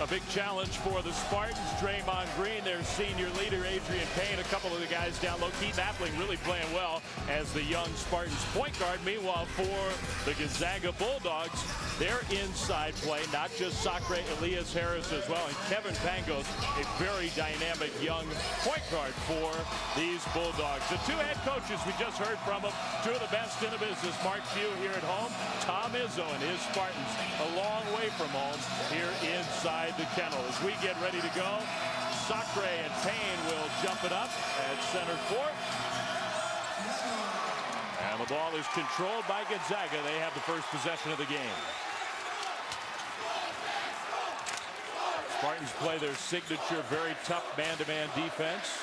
A big challenge for the Spartans. Draymond Green, their senior leader, Adrian Payne, a couple of the guys down low. Keith Appling really playing well as the young Spartans point guard. Meanwhile, for the Gonzaga Bulldogs, their inside play, not just Sacre Elias Harris as well, and Kevin Pangos, a very dynamic young point guard for these Bulldogs. The two head coaches we just heard from them, two of the best in the business. Mark Few here at home, Tom Izzo and his Spartans a long way from home here inside the Kennel. As we get ready to go, Sacre and Payne will jump it up at center court. And the ball is controlled by Gonzaga. They have the first possession of the game. Spartans play their signature, very tough man-to-man defense.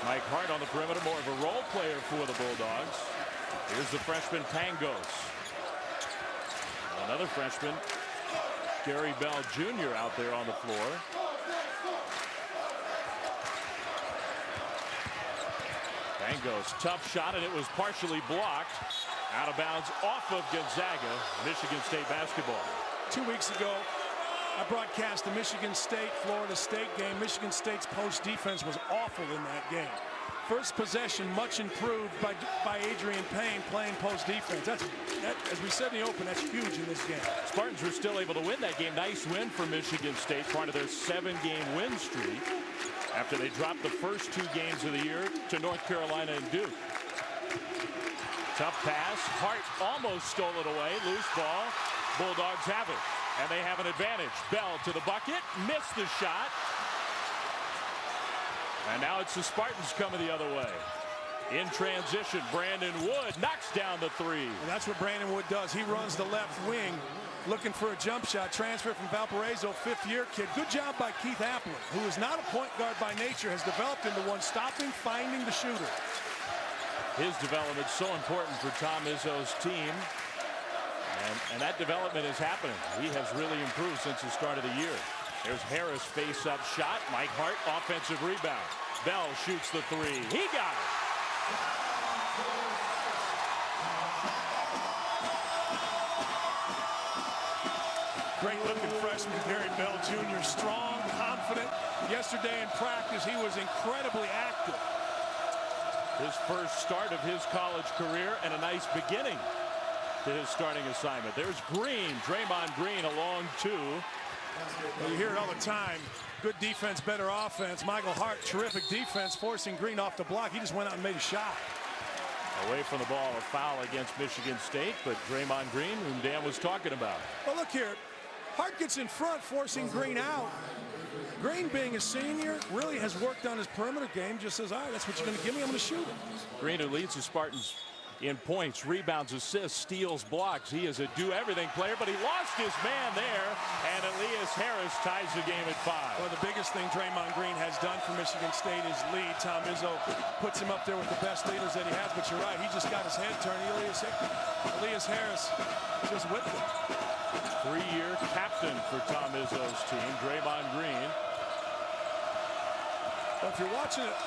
Mike Hart on the perimeter, more of a role player for the Bulldogs. Here's the freshman Pangos. Another freshman, Gary Bell Jr. out there on the floor. Pangos, tough shot, and it was partially blocked. Out of bounds off of Gonzaga, Michigan State basketball. 2 weeks ago, I broadcast the Michigan State-Florida State game. Michigan State's post defense was awful in that game. First possession, much improved by Adrian Payne playing post defense. As we said in the open, that's huge in this game. Spartans were still able to win that game. Nice win for Michigan State, part of their 7-game win streak after they dropped the first 2 games of the year to North Carolina and Duke. Tough pass. Hart almost stole it away. Loose ball. Bulldogs have it, and they have an advantage. Bell to the bucket, missed the shot. And now it's the Spartans coming the other way. In transition, Brandon Wood knocks down the 3. And that's what Brandon Wood does. He runs the left wing, looking for a jump shot. Transfer from Valparaiso, 5th-year kid. Good job by Keith Appling, who is not a point guard by nature, has developed into one, stopping, finding the shooter. His development so important for Tom Izzo's team. And that development is happening. He has really improved since the start of the year. There's Harris face-up shot. Mike Hart, offensive rebound. Bell shoots the 3. He got it. Great-looking freshman Gary Bell Jr. Strong, confident. Yesterday in practice, he was incredibly active. His first start of his college career and a nice beginning to his starting assignment. There's Green, Draymond Green, a long 2. Well, you hear it all the time. Good defense, better offense. Michael Hart, terrific defense, forcing Green off the block. He just went out and made a shot. Away from the ball, a foul against Michigan State, but Draymond Green, whom Dan was talking about. Well, look here. Hart gets in front, forcing Green out. Green, being a senior, really has worked on his perimeter game. Just says, all right, that's what you're going to give me. I'm going to shoot it. Green, who leads the Spartans in points, rebounds, assists, steals, blocks. He is a do-everything player, but he lost his man there, and Elias Harris ties the game at 5. Well, the biggest thing Draymond Green has done for Michigan State is lead. Tom Izzo puts him up there with the best leaders that he has, but you're right, he just got his head turned. Elias Harris just whipped him. 3-year captain for Tom Izzo's team, Draymond Green. Well, if you're watching it,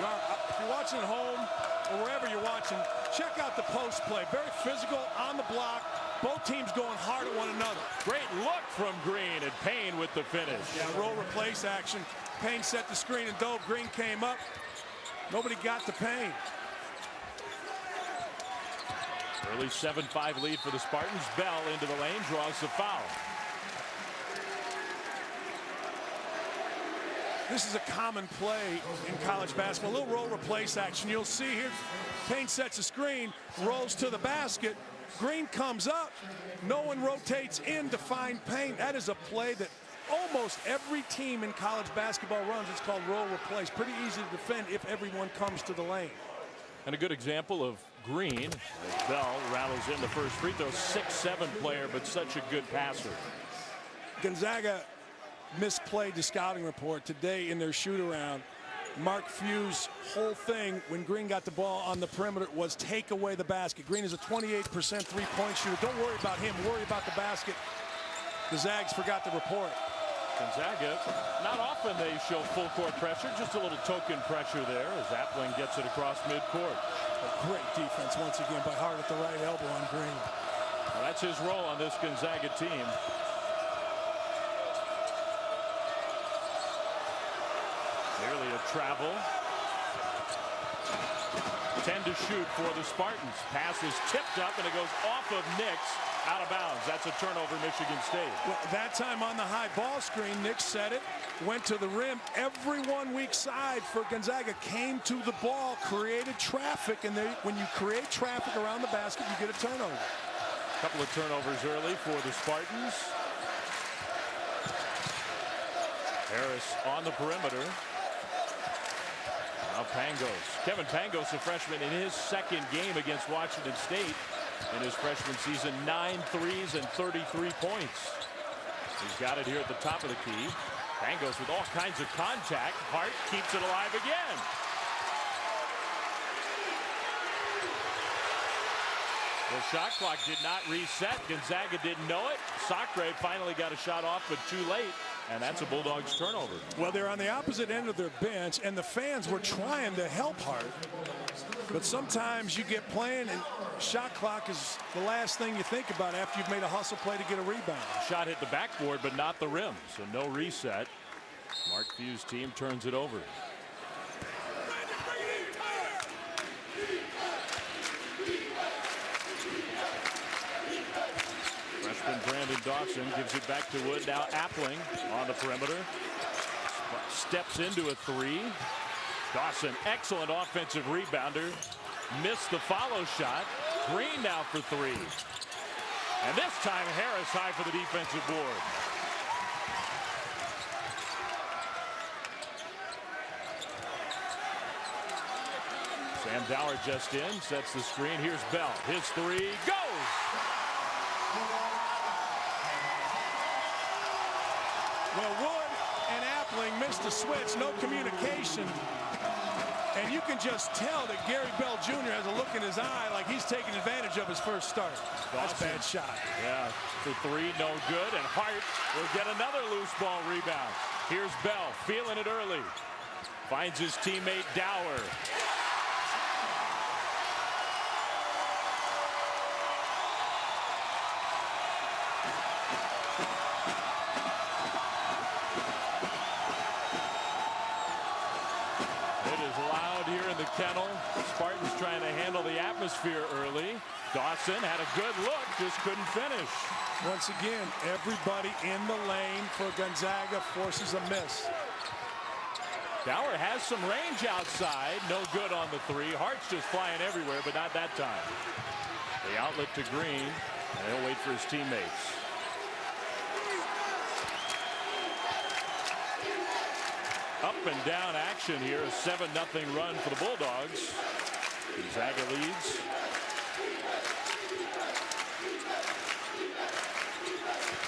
if you're watching at home or wherever you're watching, check out the post play. Very physical, on the block. Both teams going hard at one another. Great look from Green, and Payne with the finish. Yeah, roll replace action. Payne set the screen and dove. Green came up. Nobody got to Payne. Early 7-5 lead for the Spartans. Bell into the lane, draws the foul. This is a common play in college basketball. A little roll replace action. You'll see here, Payne sets a screen, rolls to the basket. Green comes up. No one rotates in to find Payne. That is a play that almost every team in college basketball runs. It's called roll replace. Pretty easy to defend if everyone comes to the lane. And a good example of Green, as Bell rattles in the first free throw. 6'7" player, but such a good passer. Gonzaga misplayed the scouting report today in their shoot-around. Mark Few's whole thing when Green got the ball on the perimeter was take away the basket. Green is a 28% three-point shooter. Don't worry about him. Worry about the basket. The Zags forgot the report. Gonzaga, not often they show full court pressure, just a little token pressure there as Appling gets it across midcourt. A great defense once again by Hart at the right elbow on Green. Well, that's his role on this Gonzaga team. travel. 10 to shoot for the Spartans. Pass is tipped up and it goes off of Nix, out of bounds. That's a turnover, Michigan State. Well, that time on the high ball screen, Nix set it, went to the rim. Everyone weak side for Gonzaga came to the ball, created traffic, and when you create traffic around the basket, you get a turnover. A couple of turnovers early for the Spartans. Harris on the perimeter. Now Pangos. Kevin Pangos, a freshman, in his second game against Washington State in his freshman season. 9 threes and 33 points. He's got it here at the top of the key. Pangos with all kinds of contact. Hart keeps it alive again. The shot clock did not reset. Gonzaga didn't know it. Sacre finally got a shot off, but too late. And that's a Bulldogs turnover. Well, they're on the opposite end of their bench, and the fans were trying to help Hart. But sometimes you get playing, and shot clock is the last thing you think about after you've made a hustle play to get a rebound. Shot hit the backboard, but not the rim. So no reset. Mark Few's team turns it over. Freshman Brandon Dawson gives it back to Wood. Now Appling on the perimeter. Steps into a three. Dawson, excellent offensive rebounder. Missed the follow shot. Green now for three. And this time Harris high for the defensive board. Sam Dower just in, sets the screen. Here's Bell. His three goes. Well, Wood and Appling missed the switch, no communication. And you can just tell that Gary Bell Jr. has a look in his eye like he's taking advantage of his first start. That's a bad shot. Yeah, for three, no good. And Hart will get another loose ball rebound. Here's Bell, feeling it early. Finds his teammate Dower. Kennel. Spartans trying to handle the atmosphere early. Dawson had a good look, just couldn't finish. Once again, everybody in the lane for Gonzaga forces a miss. Dower has some range outside. No good on the three. Hart's just flying everywhere, but not that time. The outlet to Green, and he'll wait for his teammates. Up and down action here. A 7-0 run for the Bulldogs. Gonzaga leads.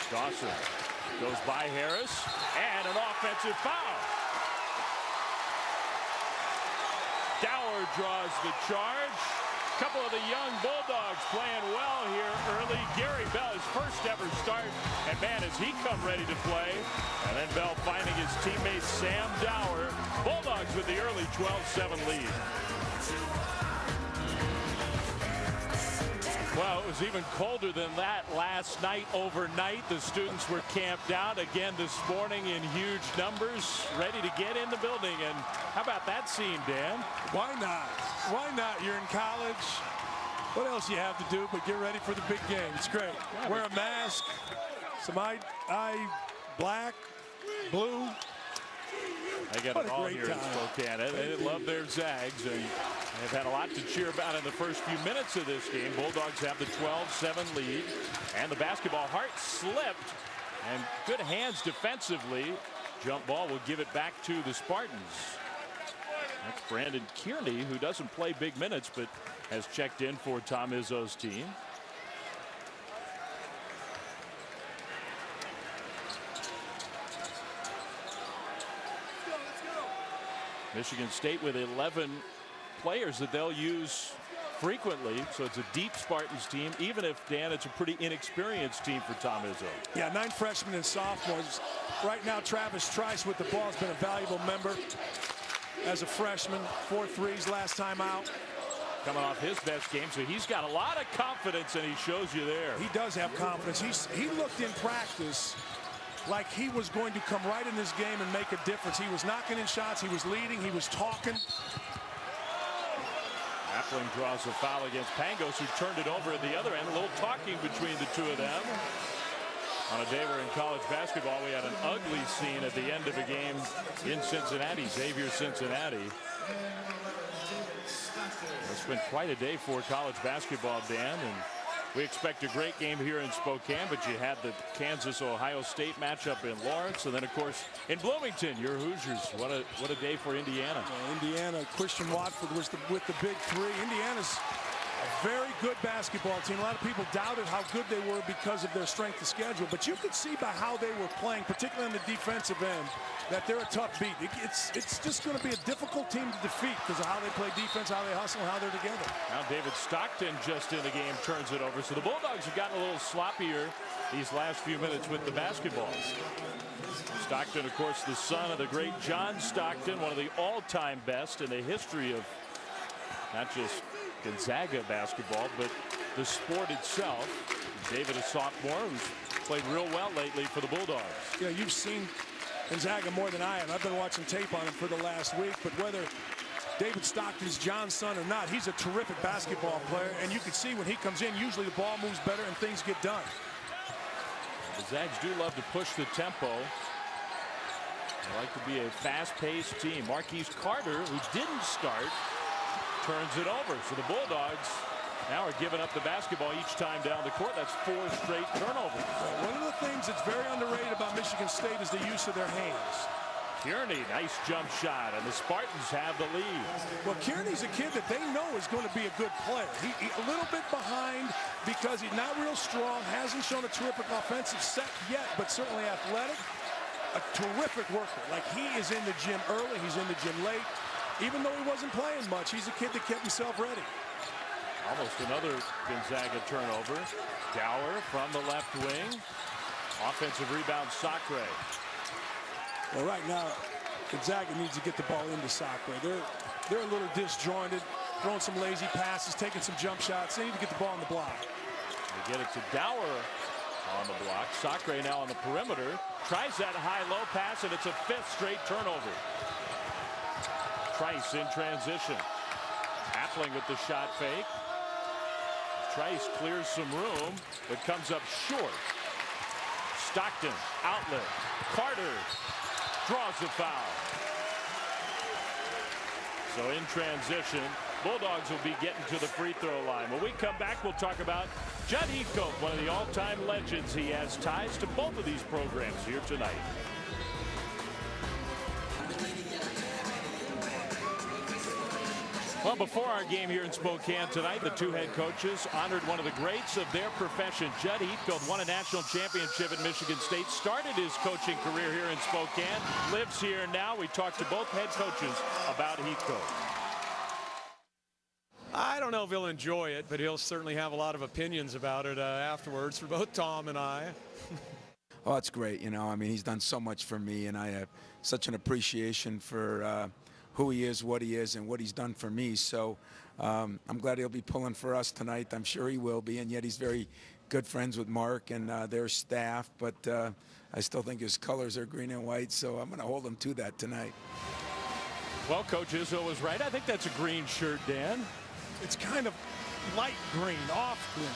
Dawson goes by Harris, and an offensive foul. Dower draws the charge. Couple of the young Bulldogs playing well here early. Gary Bell, his first ever start, and man, has he come ready to play. And then Bell finding his teammate Sam Dower. Bulldogs with the early 12-7 lead. Well, it was even colder than that last night overnight. The students were camped out again this morning in huge numbers, ready to get in the building. And how about that scene, Dan? Why not? Why not? You're in college. What else do you have to do but get ready for the big game? It's great. Wear a mask, some eye black, blue. They got it all here in Spokane. They love their Zags, and they've had a lot to cheer about in the first few minutes of this game. Bulldogs have the 12-7 lead, and the basketball. Hart slipped, and good hands defensively. Jump ball will give it back to the Spartans. That's Brandon Kearney, who doesn't play big minutes, but has checked in for Tom Izzo's team. Michigan State with 11 players that they'll use frequently, so it's a deep Spartans team, even if, Dan, it's a pretty inexperienced team for Tom Izzo. Yeah, 9 freshmen and sophomores. Right now, Travis Trice with the ball has been a valuable member as a freshman. 4 threes last time out. Coming off his best game, so he's got a lot of confidence, and he shows you there. He does have confidence. He looked in practice like he was going to come right in this game and make a difference. He was knocking in shots. He was leading. He was talking. Appling draws a foul against Pangos, who turned it over at the other end. A little talking between the two of them. On a day where in college basketball we had an ugly scene at the end of a game in Cincinnati, Xavier Cincinnati. It's been quite a day for college basketball, Dan, and we expect a great game here in Spokane, but you had the Kansas-Ohio State matchup in Lawrence, and then, of course, in Bloomington, your Hoosiers. What a day for Indiana. Indiana, Christian Watford was with the big three. Indiana's a very good basketball team. A lot of people doubted how good they were because of their strength of schedule, but you could see by how they were playing, particularly on the defensive end, that they're a tough beat. It's just going to be a difficult team to defeat because of how they play defense, how they hustle, and how they're together. Now David Stockton just in the game turns it over. So the Bulldogs have gotten a little sloppier these last few minutes with the basketball. Stockton, of course, the son of the great John Stockton, one of the all-time best in the history of not just Gonzaga basketball, but the sport itself. David, a sophomore who's played real well lately for the Bulldogs. Yeah, you've seen Gonzaga more than I have. I've been watching tape on him for the last week, but whether David Stockton's John's son or not, he's a terrific basketball player, and you can see when he comes in, usually the ball moves better and things get done. The Zags do love to push the tempo. They like to be a fast-paced team. Marquise Carter, who didn't start, turns it over. So the Bulldogs now are giving up the basketball each time down the court. That's 4 straight turnovers. One of the things that's very underrated about Michigan State is the use of their hands. Kearney, nice jump shot, and the Spartans have the lead. Well, Kearney's a kid that they know is going to be a good player. He a little bit behind because he's not real strong, hasn't shown a terrific offensive set yet, but certainly athletic. A terrific worker. Like, he is in the gym early, he's in the gym late. Even though he wasn't playing much, he's a kid that kept himself ready. Almost another Gonzaga turnover. Gower from the left wing. Offensive rebound, Sacre. Well, right now, Gonzaga needs to get the ball into Sacre. They're a little disjointed, throwing some lazy passes, taking some jump shots. They need to get the ball on the block. They get it to Gower on the block. Sacre now on the perimeter. Tries that high-low pass, and it's a 5th straight turnover. Trice in transition. Appling with the shot fake. Trice clears some room, but comes up short. Stockton, outlet. Carter draws the foul. So in transition, Bulldogs will be getting to the free throw line. When we come back, we'll talk about Judd Heathcote, one of the all-time legends. He has ties to both of these programs here tonight. Well, before our game here in Spokane tonight, the two head coaches honored one of the greats of their profession. Judd Heathcote won a national championship at Michigan State, started his coaching career here in Spokane, lives here now. We talked to both head coaches about Heathcote. I don't know if he'll enjoy it, but he'll certainly have a lot of opinions about it afterwards for both Tom and I. Oh, it's great. You know, I mean, he's done so much for me, and I have such an appreciation for who he is, what he is, and what he's done for me. So I'm glad he'll be pulling for us tonight. I'm sure he will be, and yet he's very good friends with Mark and their staff, but I still think his colors are green and white, so I'm going to hold him to that tonight. Well, Coach Izzo was right. I think that's a green shirt, Dan. It's kind of light green, off green.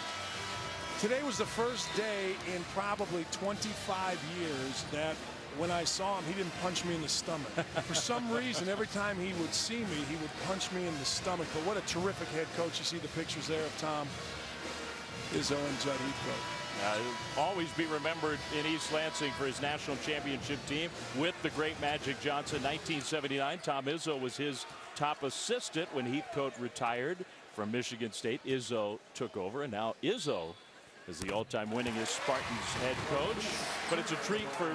Today was the first day in probably 25 years that when I saw him, he didn't punch me in the stomach. For some reason, every time he would see me, he would punch me in the stomach. But what a terrific head coach. You see the pictures there of Tom Izzo and Judd Heathcote. He'll always be remembered in East Lansing for his national championship team with the great Magic Johnson. 1979, Tom Izzo was his top assistant when Heathcote retired from Michigan State. Izzo took over, and now Izzo is the all-time winningest Spartans head coach. But it's a treat for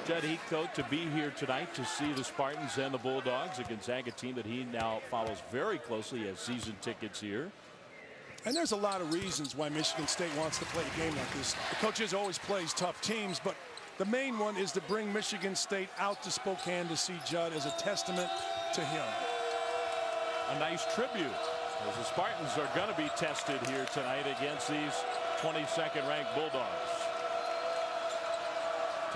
Judd Heathcote to be here tonight to see the Spartans and the Bulldogs, a Gonzaga team that he now follows very closely, as season tickets here. And there's a lot of reasons why Michigan State wants to play a game like this. The coaches always plays tough teams, but the main one is to bring Michigan State out to Spokane to see Judd as a testament to him. A nice tribute, as the Spartans are going to be tested here tonight against these 22nd ranked Bulldogs.